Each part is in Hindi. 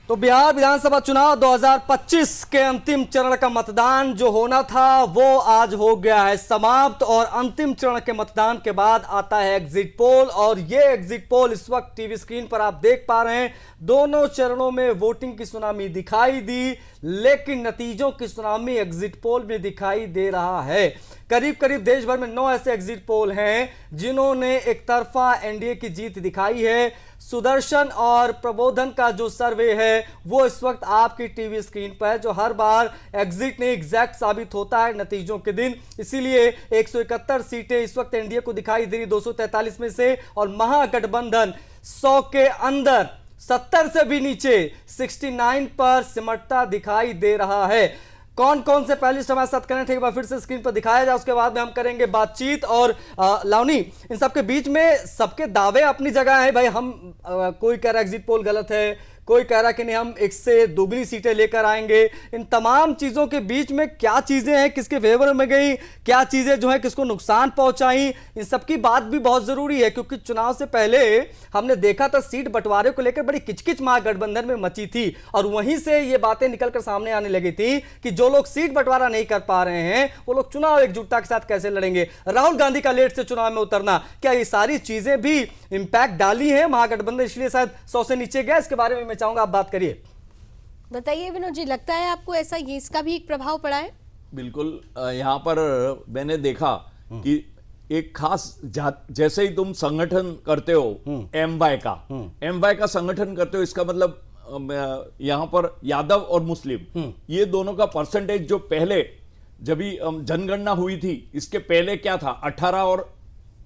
तो बिहार विधानसभा चुनाव 2025 के अंतिम चरण का मतदान जो होना था वो आज हो गया है समाप्त। और अंतिम चरण के मतदान के बाद आता है एग्जिट पोल, और ये एग्जिट पोल इस वक्त टीवी स्क्रीन पर आप देख पा रहे हैं। दोनों चरणों में वोटिंग की सुनामी दिखाई दी, लेकिन नतीजों की सुनामी एग्जिट पोल में दिखाई दे रहा है। करीब करीब देश भर में 9 ऐसे एग्जिट पोल हैं जिन्होंने एक तरफा एनडीए की जीत दिखाई है। सुदर्शन और प्रबोधन का जो सर्वे है वो इस वक्त आपकी टीवी स्क्रीन पर है, जो हर बार एग्जिट नहीं एग्जैक्ट साबित होता है नतीजों के दिन। इसीलिए 171 सीटें इस वक्त एनडीए को दिखाई दे रही 243 में से, और महागठबंधन 100 के अंदर 70 से भी नीचे 69 पर सिमटता दिखाई दे रहा है। कौन कौन से पैनलिस्ट हमारे साथ कनेक्ट है एक बार फिर से स्क्रीन पर दिखाया जाए, उसके बाद में हम करेंगे बातचीत। और लावनी, इन सबके बीच में सबके दावे अपनी जगह है भाई। हम कोई कह रहा है एग्जिट पोल गलत है, कोई कह रहा कि नहीं हम 1 से दोगुनी सीटें लेकर आएंगे। इन तमाम चीजों के बीच में क्या चीजें हैं किसके फेवर में गई, क्या चीजें जो है किसको नुकसान पहुंचाई, इन सबकी बात भी बहुत जरूरी है। क्योंकि चुनाव से पहले हमने देखा था सीट बंटवारे को लेकर बड़ी किचकिच महागठबंधन में मची थी, और वहीं से ये बातें निकलकर सामने आने लगी थी कि जो लोग सीट बंटवारा नहीं कर पा रहे हैं वो लोग चुनाव एकजुटता के साथ कैसे लड़ेंगे। राहुल गांधी का लेट से चुनाव में उतरना, क्या ये सारी चीजें भी इंपैक्ट डाली है महागठबंधन, इसलिए शायद 100 से नीचे गया? इसके बारे में मैं चाहूंगा आप बात करिए। बताइए विनोद जी, लगता है आपको ऐसा ये इसका भी एक प्रभाव पड़ा है? बिल्कुल, यहाँ पर मैंने देखा कि एक खास जैसे ही तुम संगठन करते हो एमवाई का संगठन करते हो, इसका मतलब यहाँ पर यादव और मुस्लिम ये दोनों का परसेंटेज जो पहले जब भी जनगणना हुई थी इसके पहले क्या था 18 और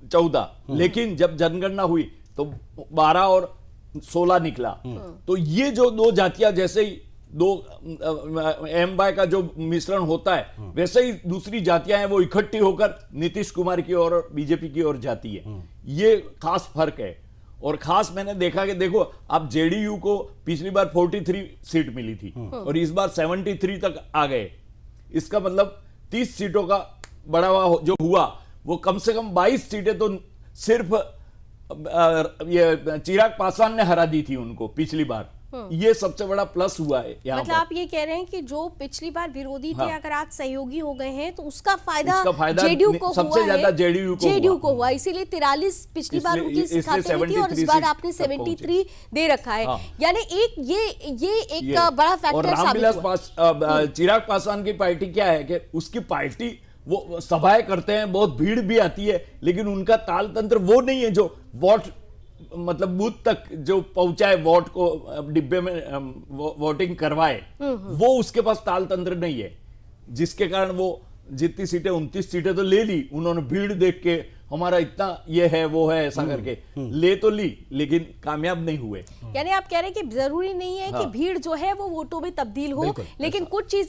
14, लेकिन जब जनगणना हुई तो 12 और 16 निकला। तो ये जो दो जातियां जैसे ही दो एमवाई का जो मिश्रण होता है वैसे ही दूसरी जातियां हैं वो इकट्ठी होकर नीतीश कुमार की ओर और बीजेपी की ओर जाती है। ये खास फर्क है। और खास मैंने देखा कि देखो आप जेडीयू को पिछली बार 43 सीट मिली थी और इस बार 73 तक आ गए। इसका मतलब 30 सीटों का बढ़ावा जो हुआ वो कम से कम 22 सीटें तो सिर्फ ये चिराग पासवान ने हरा दी थी उनको पिछली बार। ये सबसे बड़ा प्लस हुआ है यहाँ मतलब आप ये कह रहे हैं कि जो पिछली बार विरोधी थे अगर आज सहयोगी हो गए हैं तो उसका फायदा जेडीयू को सबसे ज्यादा जेडीयू को हुआ। इसीलिए 43 पिछली बार उनकी खाते में थी और इस बार आपने 73 दे रखा है। यानी एक ये एक बड़ा फैक्टर साबित हुआ। चिराग पासवान की पार्टी क्या है कि उसकी पार्टी वो सभाएं करते हैं, बहुत भीड़ भी आती है, लेकिन उनका ताल तंत्र वो नहीं है जो वोट मतलब बूथ तक जो पहुंचाए, वोट को डिब्बे में वोटिंग करवाए, वो उसके पास ताल तंत्र नहीं है, जिसके कारण वो जितनी सीटें 29 सीटें तो ले ली उन्होंने। भीड़ देख के हमारा इतना ये है वो है ऐसा करके ले तो ली, लेकिन कामयाब नहीं हुए। यानी आप कह रहे हैं कि जरूरी नहीं है कि भीड़ जो है वो वोटों में तब्दील हो, लेकिन कुछ चीज